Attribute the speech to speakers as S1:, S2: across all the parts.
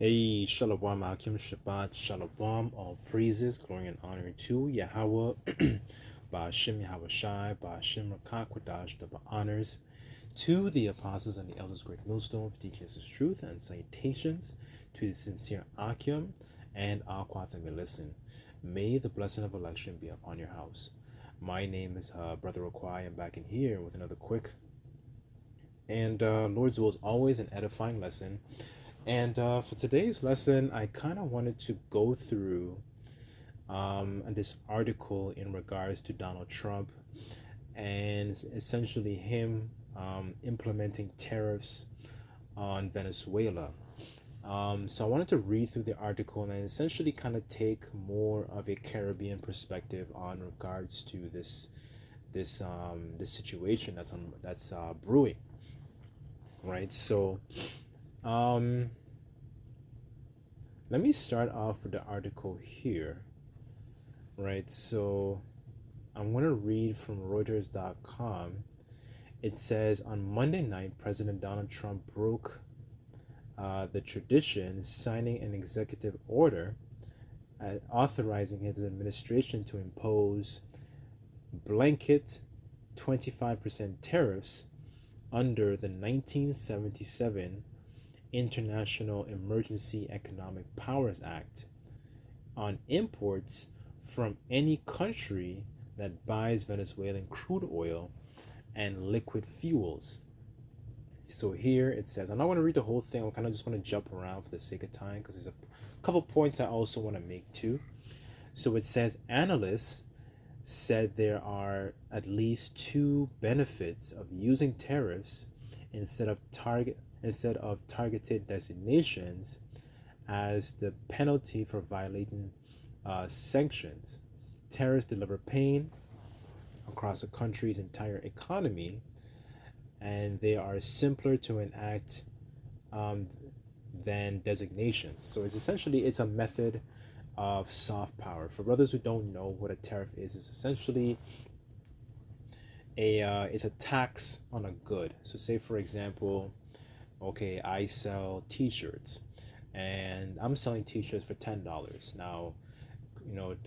S1: Hey, Shalom, Akim, Shabbat, Shalom, all praises, glory, and honor to Yahweh, Ba'ashem Yahweh Shai, Ba'ashem Rakakwadash, the honors to the apostles and the elders, great millstone, for teaching us his truth, and salutations to the sincere Akim and Aquath and listen. May the blessing of election be upon your house. My name is Brother Okwai. I'm back in here with another quick and Lord's will is always an edifying lesson. And for today's lesson, I kind of wanted to go through this article in regards to Donald Trump and essentially him implementing tariffs on Venezuela. So I wanted to read through the article and essentially kind of take more of a Caribbean perspective on regards to this situation that's brewing, right? So um, let me start off with the article here, right? So I'm going to read from Reuters.com. It says on Monday night, President Donald Trump broke the tradition, signing an executive order authorizing his administration to impose blanket 25% tariffs under the 1977 International Emergency Economic Powers Act on imports from any country that buys Venezuelan crude oil and liquid fuels. So here it says, I'm not going to read the whole thing. I'm kind of just going to jump around for the sake of time because there's a couple points I also want to make too. So it says analysts said there are at least two benefits of using tariffs instead of targeted designations as the penalty for violating sanctions. Tariffs deliver pain across a country's entire economy, and they are simpler to enact than designations. So it's a method of soft power. For brothers who don't know what a tariff is, it's essentially it's a tax on a good. So say for example, okay, I sell t-shirts and I'm selling t-shirts for $10. Now,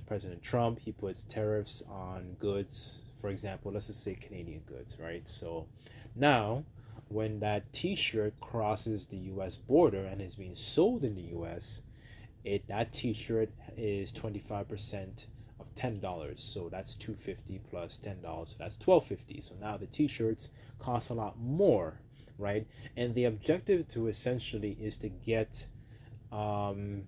S1: President Trump, he puts tariffs on goods, for example, let's just say Canadian goods, right? So now when that t-shirt crosses the US border and is being sold in the US, that t-shirt is 25% of $10. So that's $250 plus $10. So that's $12.50. So now the t-shirts cost a lot more, right? And the objective to essentially is to get their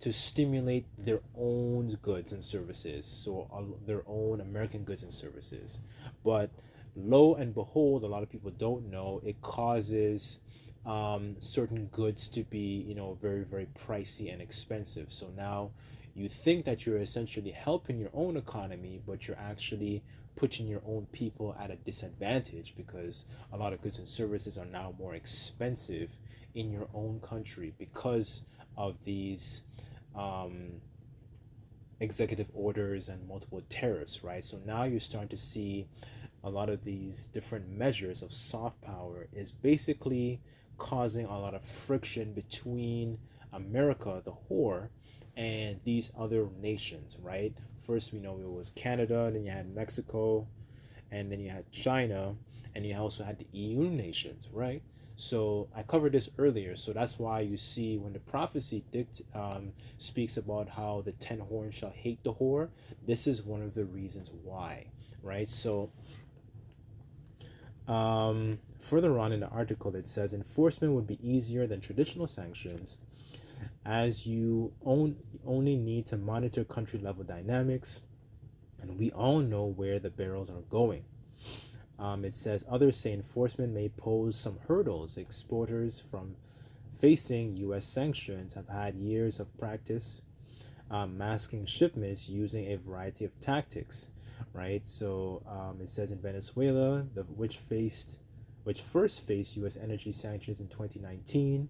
S1: to stimulate their own goods and services, so their own American goods and services. But lo and behold, a lot of people don't know it causes certain goods to be, very, very pricey and expensive. So now you think that you're essentially helping your own economy, but you're actually putting your own people at a disadvantage because a lot of goods and services are now more expensive in your own country because of these executive orders and multiple tariffs, right? So now you're starting to see a lot of these different measures of soft power is basically causing a lot of friction between America, the whore, and these other nations, right? First, we know it was Canada, then you had Mexico, and then you had China, and you also had the EU nations, right? So I covered this earlier. So that's why you see when the prophecy speaks about how the 10 horns shall hate the whore, this is one of the reasons why, right? So further on in the article, it says enforcement would be easier than traditional sanctions as you only need to monitor country level dynamics, and we all know where the barrels are going. It says others say enforcement may pose some hurdles. Exporters from facing U.S. sanctions have had years of practice masking shipments using a variety of tactics, right? So it says in Venezuela, which first faced U.S. energy sanctions in 2019,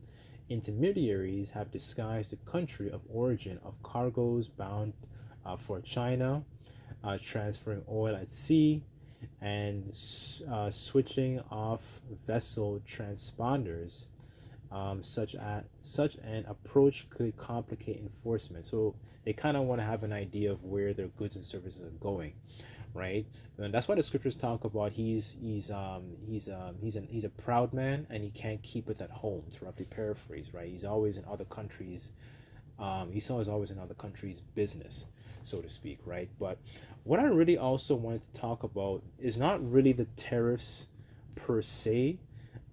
S1: intermediaries have disguised the country of origin of cargoes bound for China, transferring oil at sea, and switching off vessel transponders such an approach could complicate enforcement. So they kind of want to have an idea of where their goods and services are going, right? And that's why the scriptures talk about he's a proud man and he can't keep it at home. To roughly paraphrase, right? He's always in other countries. Esau is always in other countries' business, so to speak, right? But what I really also wanted to talk about is not really the tariffs per se.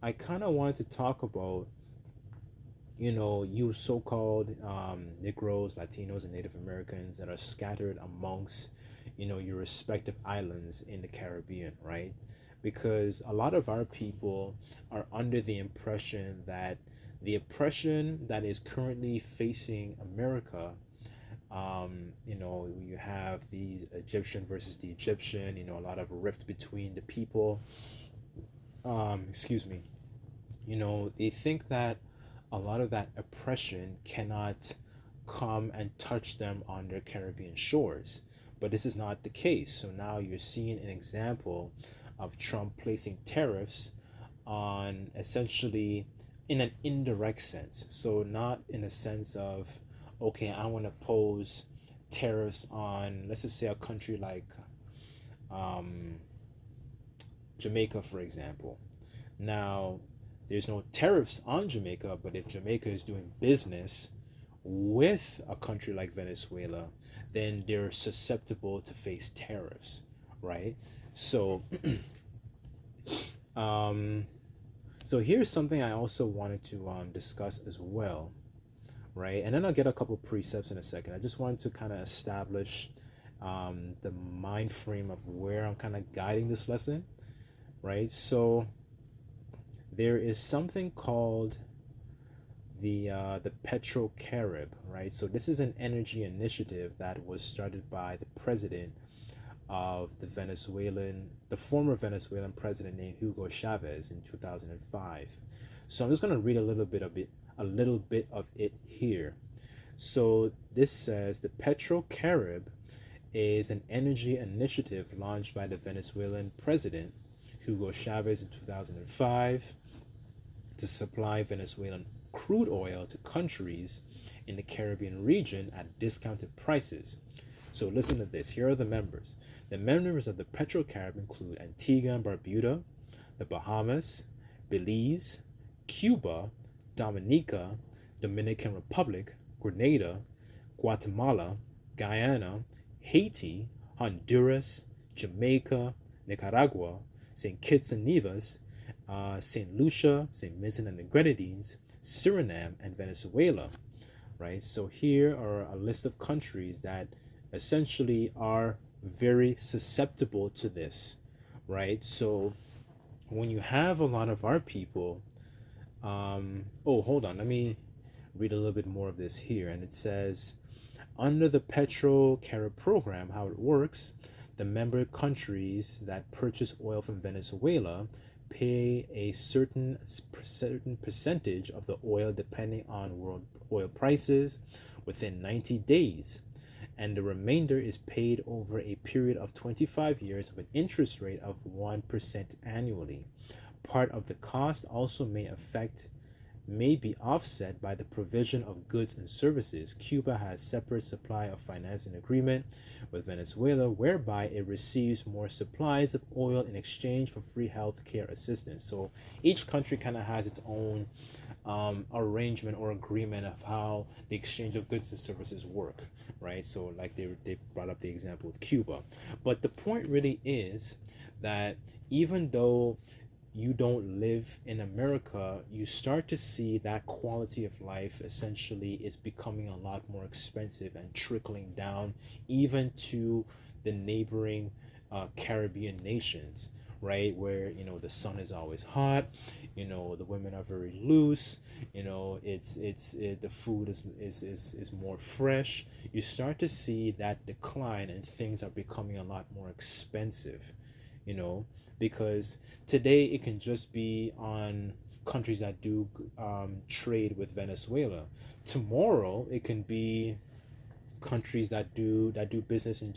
S1: I kind of wanted to talk about, you so-called Negroes, Latinos, and Native Americans that are scattered amongst, your respective islands in the Caribbean, right? Because a lot of our people are under the impression that the oppression that is currently facing America, you have these Egyptian versus the Egyptian, a lot of rift between the people. Excuse me. They think that a lot of that oppression cannot come and touch them on their Caribbean shores. But this is not the case. So now you're seeing an example of Trump placing tariffs on essentially in an indirect sense. So not in a sense of, okay, I want to pose tariffs on, let's just say, a country like um, Jamaica, for example. Now, there's no tariffs on Jamaica, but if Jamaica is doing business with a country like Venezuela, then they're susceptible to face tariffs, right? So, um, so here's something I also wanted to discuss as well, right? And then I'll get a couple precepts in a second. I just wanted to kind of establish the mind frame of where I'm kind of guiding this lesson, right? So there is something called the Petro-Carib, right? So this is an energy initiative that was started by the president of the former Venezuelan president named Hugo Chavez in 2005. So I'm just going to read a little bit of it here. So this says the Petro-Carib is an energy initiative launched by the Venezuelan president Hugo Chavez in 2005 to supply Venezuelan crude oil to countries in the Caribbean region at discounted prices. So listen to this. Here are the members. The members of the Petro-Carib include Antigua and Barbuda, the Bahamas, Belize, Cuba, Dominica, Dominican Republic, Grenada, Guatemala, Guyana, Haiti, Honduras, Jamaica, Nicaragua, St. Kitts and Nevis, St. Lucia, St. Vincent and the Grenadines, Suriname, and Venezuela, right? So here are a list of countries that essentially are very susceptible to this, right? So when you have a lot of our people, oh, hold on, let me read a little bit more of this here. And it says, under the Petro-Carib program, how it works, the member countries that purchase oil from Venezuela pay a certain percentage of the oil depending on world oil prices within 90 days, and the remainder is paid over a period of 25 years of an interest rate of 1% annually. Part of the cost also may be offset by the provision of goods and services. Cuba has separate supply of financing agreement with Venezuela, whereby it receives more supplies of oil in exchange for free health care assistance. So each country kind of has its own arrangement or agreement of how the exchange of goods and services work, right? So like they brought up the example with Cuba. But the point really is that even though you don't live in America, you start to see that quality of life essentially is becoming a lot more expensive and trickling down even to the neighboring Caribbean nations, right? Where, the sun is always hot, the women are very loose, the food is more fresh. You start to see that decline and things are becoming a lot more expensive, because today it can just be on countries that do trade with Venezuela. Tomorrow it can be countries that do business in,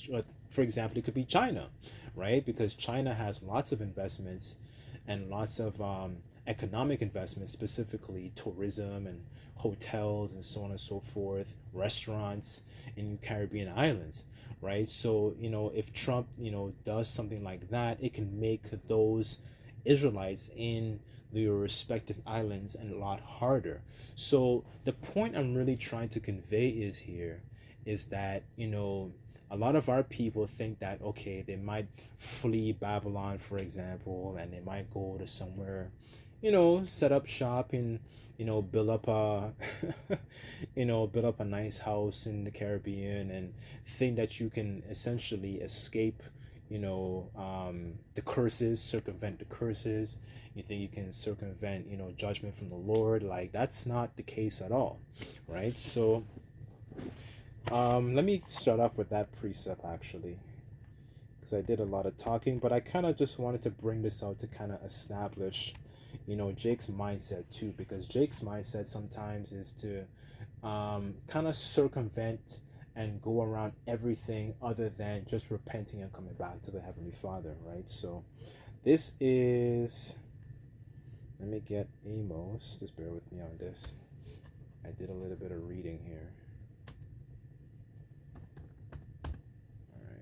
S1: for example, it could be China, right? Because China has lots of investments and lots of economic investment, specifically tourism and hotels and so on and so forth, restaurants in Caribbean islands, right? So, if Trump, does something like that, it can make those Israelites in their respective islands a lot harder. So the point I'm really trying to convey is that, a lot of our people think that, okay, they might flee Babylon, for example, and they might go to somewhere, set up shop and, build up a, build up a nice house in the Caribbean, and think that you can essentially escape, the curses, circumvent the curses. You think you can circumvent, judgment from the Lord. Like, that's not the case at all, right? So, let me start off with that precept, actually, because I did a lot of talking, but I kind of just wanted to bring this out to kind of establish, Jake's mindset too, because Jake's mindset sometimes is to kind of circumvent and go around everything other than just repenting and coming back to the Heavenly Father, right? So this is, let me get Amos, just bear with me on this. I did a little bit of reading here. All right.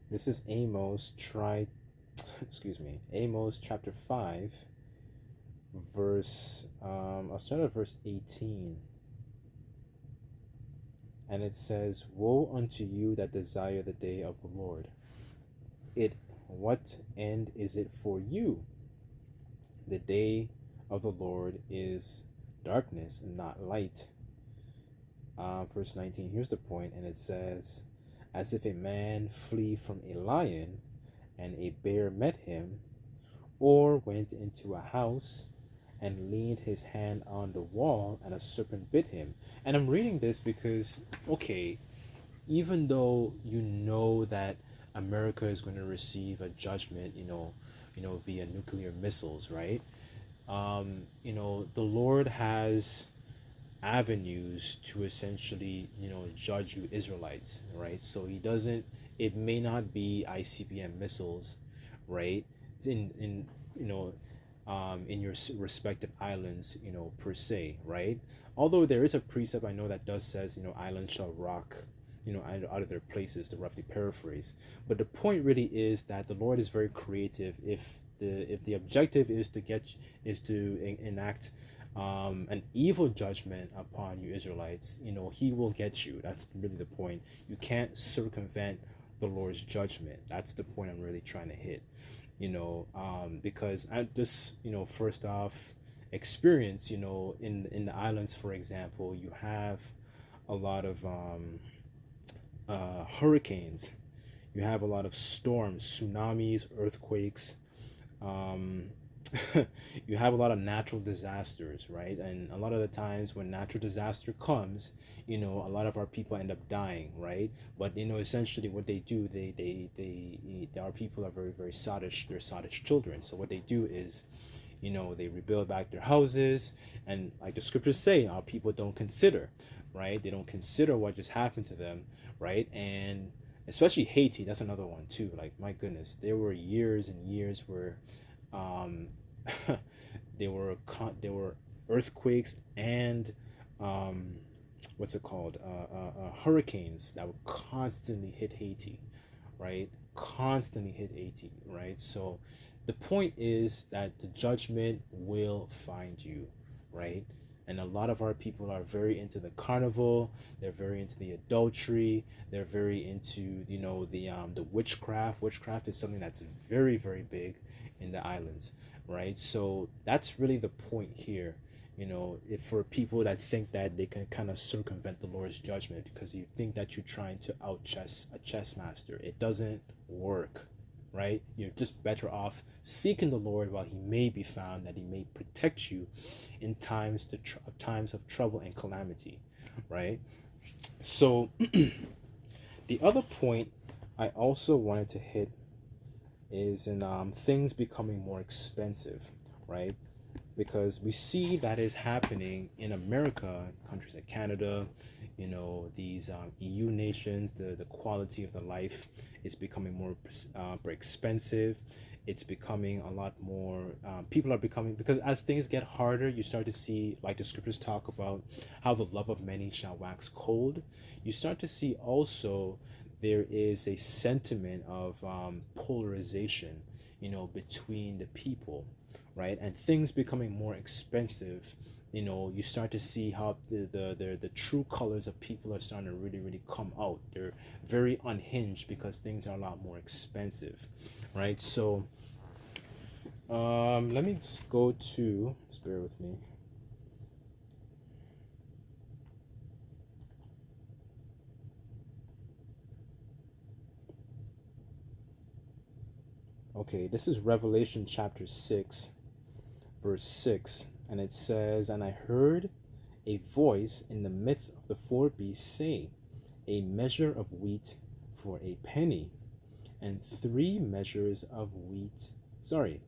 S1: This is Amos, Amos chapter 5, verse, I'll start at verse 18. And it says, "Woe unto you that desire the day of the Lord. What end is it for you? The day of the Lord is darkness and not light." Verse 19, here's the point, and it says, "As if a man flee from a lion, and a bear met him, or went into a house, and leaned his hand on the wall, and a serpent bit him." And I'm reading this because, okay, even though you know that America is going to receive a judgment, via nuclear missiles, right? The Lord has avenues to essentially, judge you Israelites, right? So he doesn't, it may not be ICBM missiles, right? In your respective islands, per se, right? Although there is a precept I know that does says, islands shall rock, out of their places, to roughly paraphrase. But the point really is that the Lord is very creative. If the objective is to enact an evil judgment upon you Israelites, he will get you. That's really the point. You can't circumvent the Lord's judgment. That's the point I'm really trying to hit. Because I just, first off, experience, in the islands, for example, you have a lot of hurricanes, you have a lot of storms, tsunamis, earthquakes, um, you have a lot of natural disasters, right? And a lot of the times when natural disaster comes, a lot of our people end up dying, right? But essentially what they do, our people are very, very sottish. They're sottish children. So what they do is, they rebuild back their houses, and like the scriptures say, our people don't consider, right? They don't consider what just happened to them, right? And especially Haiti, that's another one too. Like, my goodness, there were years and years where um there were earthquakes and what's it called, hurricanes that would constantly hit Haiti, right? Constantly hit Haiti, right? So the point is that the judgment will find you, right? And a lot of our people are very into the carnival. They're very into the adultery. They're very into, the witchcraft. Witchcraft is something that's very, very big in the islands, right? So that's really the point here. If for people that think that they can kind of circumvent the Lord's judgment because you think that you're trying to out chess a chess master, it doesn't work, right? You're just better off seeking the Lord while he may be found, that he may protect you in times of trouble and calamity, right? So the other point I also wanted to hit is in things becoming more expensive, right? because we see that is happening in America, countries like Canada, these EU nations. The quality of the life is becoming more expensive. It's becoming a lot more. People are becoming, because as things get harder, you start to see, like the scriptures talk about, how the love of many shall wax cold. You start to see also there is a sentiment of polarization, between the people, right? And things becoming more expensive. You start to see how the true colors of people are starting to really, really come out. They're very unhinged because things are a lot more expensive, right? So, let me just go to, just bear with me. Okay, this is Revelation chapter 6, verse 6, and it says, "And I heard a voice in the midst of the four beasts say, a measure of wheat for a penny, and 3 measures of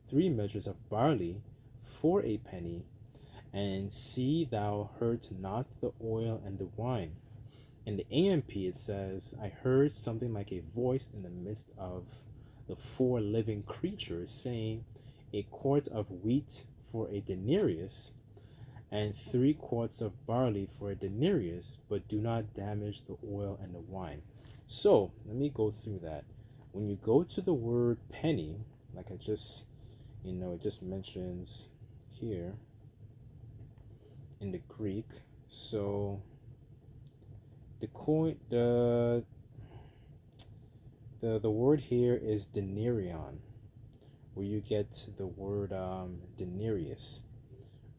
S1: three measures of barley for a penny, and see thou hurt not the oil and the wine." In the AMP, it says, "I heard something like a voice in the midst of the four living creatures saying, a quart of wheat for a denarius, and 3 quarts of barley for a denarius, but do not damage the oil and the wine." So let me go through that. When you go to the word penny, like it just mentions here in the Greek. So the coin, the word here is denarion, where you get the word denarius,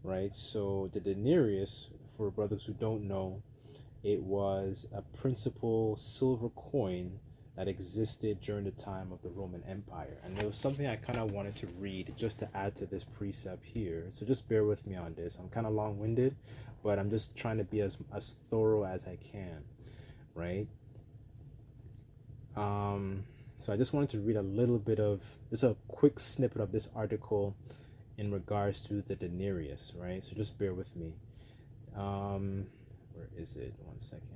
S1: right? So the denarius, for brothers who don't know, it was a principal silver coin that existed during the time of the Roman Empire. And there was something I kind of wanted to read just to add to this precept here. So just bear with me on this. I'm kind of long-winded, but I'm just trying to be as thorough as I can, right? So I just wanted to read a little bit of, just a quick snippet of this article in regards to the denarius, right? So just bear with me. Where is it? One second.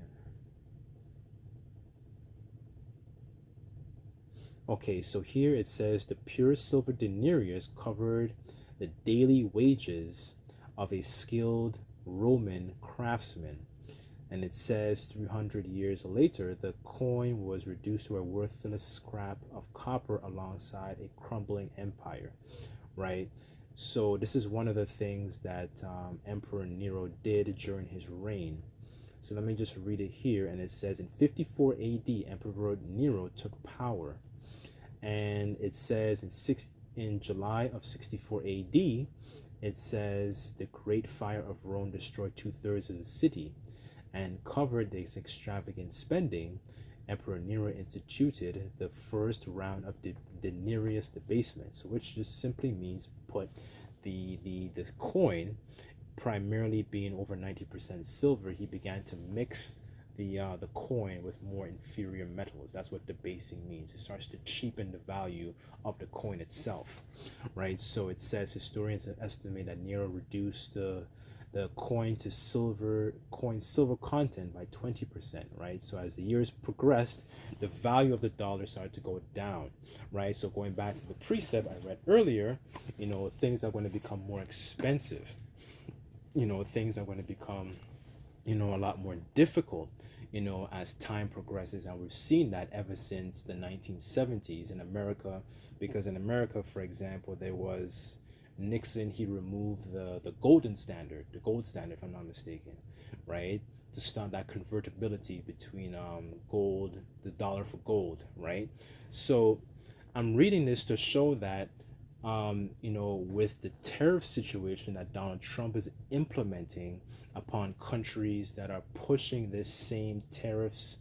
S1: Okay, so here it says the pure silver denarius covered the daily wages of a skilled Roman craftsman. And it says 300 years later, the coin was reduced to a worthless scrap of copper alongside a crumbling empire, right? So this is one of the things that Emperor Nero did during his reign. So let me just read it here. And it says, in 54 AD, Emperor Nero took power. And it says in July of 64 AD, it says the Great Fire of Rome destroyed 2/3 of the city and covered this extravagant spending. Emperor Nero instituted the first round of denarius debasement, so which just simply means put the coin, primarily being over 90% silver, he began to mix the coin with more inferior metals. That's what debasing means. It starts to cheapen the value of the coin itself, right? So it says historians estimate that Nero reduced the coin silver content by 20%, right? So as the years progressed, the value of the dollar started to go down, right? So going back to the precept I read earlier, things are going to become more expensive. Things are going to become a lot more difficult, as time progresses. And we've seen that ever since the 1970s in America, because in America, for example, there was Nixon. He removed the gold standard, if I'm not mistaken, right? To start that convertibility between gold, the dollar for gold, right? So I'm reading this to show that with the tariff situation that Donald Trump is implementing upon countries that are pushing this same tariffs.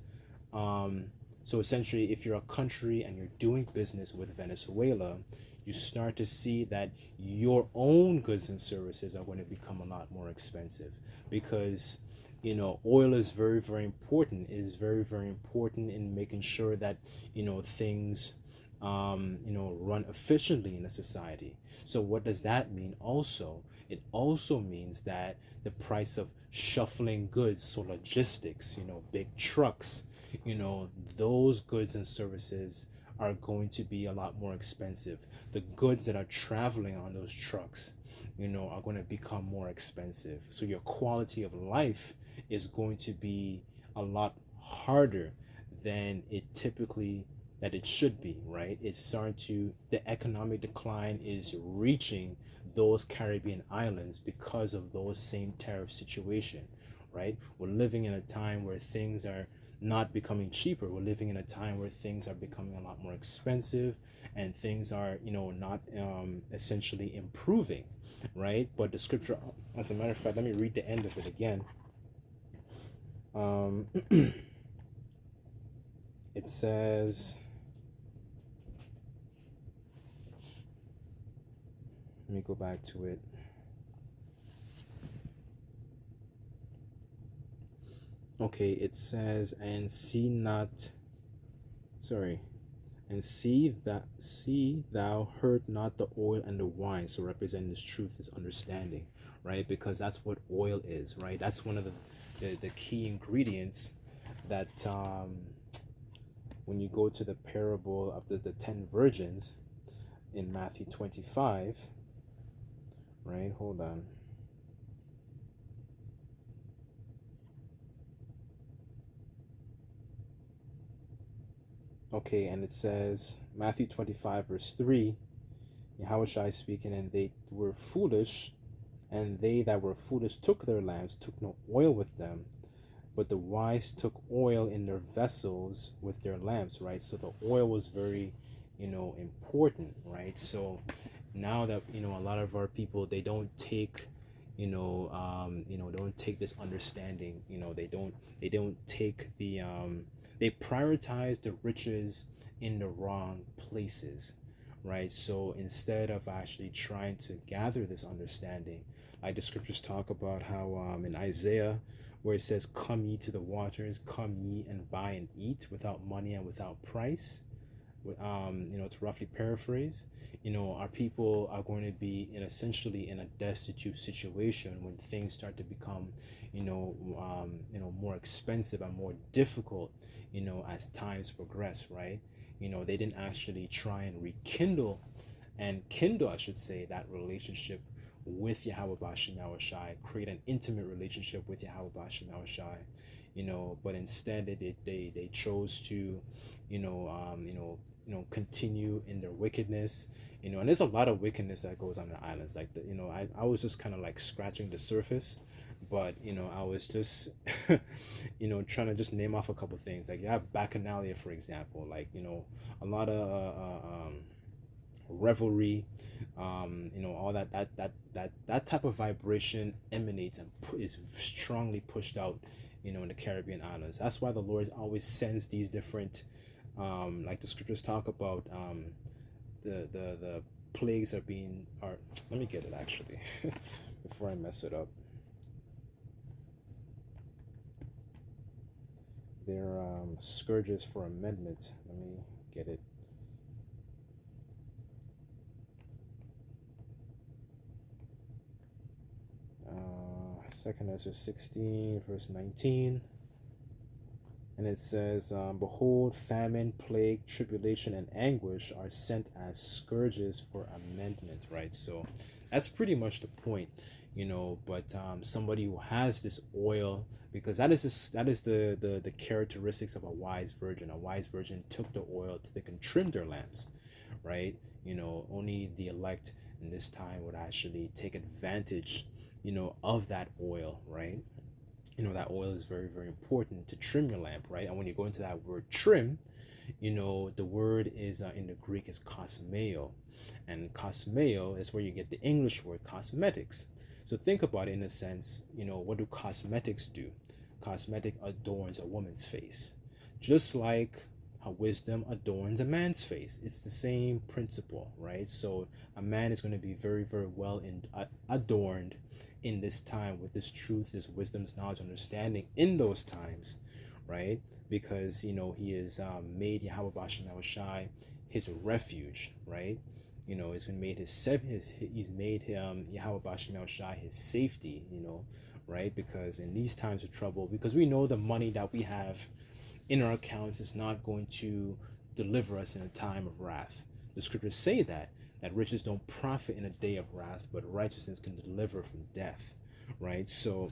S1: So essentially, if you're a country and you're doing business with Venezuela, you start to see that your own goods and services are going to become a lot more expensive, because oil is very, very important. It is very, very important in making sure that things run efficiently in a society. So what does that mean also? It also means that the price of shuffling goods, so logistics, big trucks, those goods and services are going to be a lot more expensive. The goods that are traveling on those trucks, are going to become more expensive. So your quality of life is going to be a lot harder than it should be, right? It's starting to The economic decline is reaching those Caribbean islands because of those same tariff situation, right? We're living in a time where things are not becoming cheaper. We're living in a time where things are becoming a lot more expensive, and things are, not essentially improving, right? But the scripture, as a matter of fact, let me read the end of it again. It says, let me go back to it. Okay, it says, and see not, sorry, and see thou hurt not the oil and the wine. So representing this truth is understanding, right? Because that's what oil is, right? That's one of the key ingredients that when you go to the parable of the 10 virgins in Matthew 25, right? Hold on. Okay, and it says, Matthew 25, verse 3, Yahushua speaking, and they were foolish, and they that were foolish took their lamps, took no oil with them, but the wise took oil in their vessels with their lamps, right? So the oil was very, important, right? So now that, a lot of our people, they don't take, don't take this understanding, they don't take they prioritize the riches in the wrong places, right? So instead of actually trying to gather this understanding, like the scriptures talk about how in Isaiah, where it says, come ye to the waters, come ye and buy and eat without money and without price. To roughly paraphrase, our people are going to be essentially in a destitute situation when things start to become, more expensive and more difficult, as times progress, right? They didn't actually try and rekindle and kindle, I should say, that relationship with Yahweh Bashim Yahushai, create an intimate relationship with Yahweh Bashim Yahushai, but instead they chose to, continue in their wickedness, and there's a lot of wickedness that goes on the islands. Like I was just kind of like scratching the surface, but I was just, trying to just name off a couple things. Like you have Bacchanalia, for example, like a lot of revelry, all that type of vibration emanates and is strongly pushed out, in the Caribbean islands. That's why the Lord always sends these different, like the scriptures talk about, the plagues are. Let me get it actually, before I mess it up. They're scourges for amendment. Let me get it. Second Ezra 16, verse 19. And it says, behold, famine, plague, tribulation, and anguish are sent as scourges for amendment, right? So that's pretty much the point, but somebody who has this oil, because that is the characteristics of a wise virgin. A wise virgin took the oil so they can trim their lamps, right? Only the elect in this time would actually take advantage, of that oil, right? That oil is very, very important to trim your lamp, right? And when you go into that word trim, the word is in the Greek is kosmeo, and kosmeo is where you get the English word cosmetics. So think about it in a sense, what do cosmetics do? Cosmetic adorns a woman's face, just like how wisdom adorns a man's face. It's the same principle, right? So a man is going to be very, very well adorned in this time with this truth, this wisdom's knowledge, understanding in those times, right? Because he is made Yahweh Bashim Yahushai his refuge, right? He's been made he's made him Yahweh Bashim El Shai his safety, right? Because in these times of trouble, because we know the money that we have in our accounts is not going to deliver us in a time of wrath. The scriptures say that riches don't profit in a day of wrath, but righteousness can deliver from death, right? So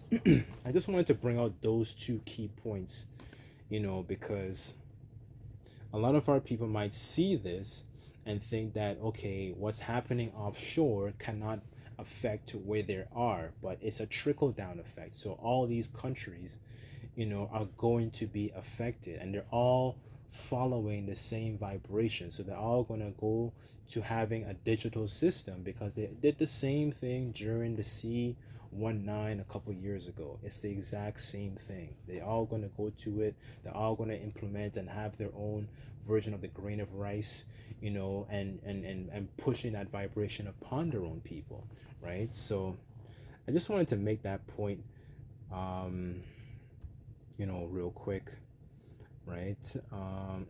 S1: I just wanted to bring out those two key points, because a lot of our people might see this and think that, okay, what's happening offshore cannot affect where they are, but it's a trickle down effect. So all these countries, are going to be affected, and they're all following the same vibration. So they're all going to go to having a digital system, because they did the same thing during the C19 a couple years ago. It's the exact same thing. They're all going to go to it. They're all going to implement and have their own version of the grain of rice, and pushing that vibration upon their own people, right? So I just wanted to make that point, real quick, right?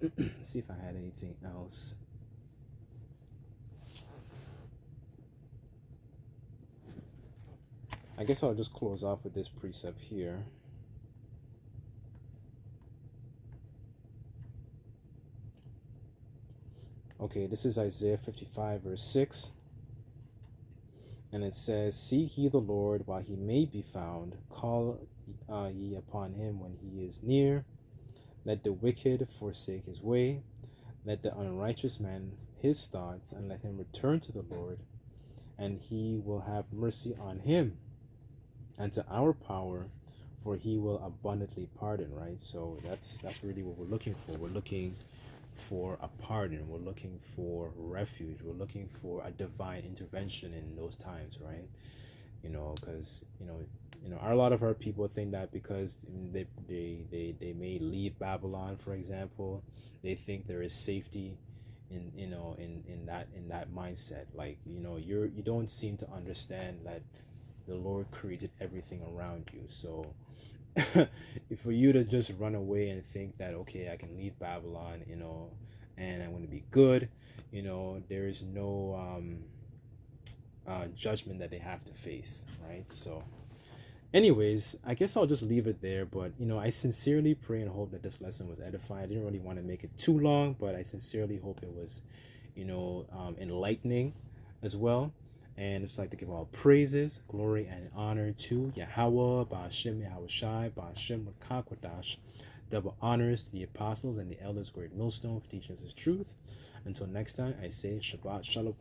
S1: Let's see if I had anything else. I guess I'll just close off with this precept here. Okay, this is Isaiah 55 verse 6. And it says, "Seek ye the Lord while he may be found. Call ye upon him when he is near. Let the wicked forsake his way. Let the unrighteous man his thoughts, and let him return to the Lord, and he will have mercy on him, and to our power, for he will abundantly pardon," right? So that's really what we're looking for. We're looking for a pardon. We're looking for refuge. We're looking for a divine intervention in those times, right? Because a lot of our people think that because they may leave Babylon, for example, they think there is safety in that mindset. Like, you don't seem to understand that the Lord created everything around you. So for you to just run away and think that, okay, I can leave Babylon, and I'm going to be good, there is no judgment that they have to face, right? So anyways, I guess I'll just leave it there. But I sincerely pray and hope that this lesson was edifying. I didn't really want to make it too long, but I sincerely hope it was enlightening as well. And it's like to give all praises, glory, and honor to Yahweh, Ba'ashem Yahweh Shai, Ba'ashem Rakakwadash. Double honors to the apostles and the elders, great millstone, for teaching us his truth. Until next time, I say Shabbat Shalom.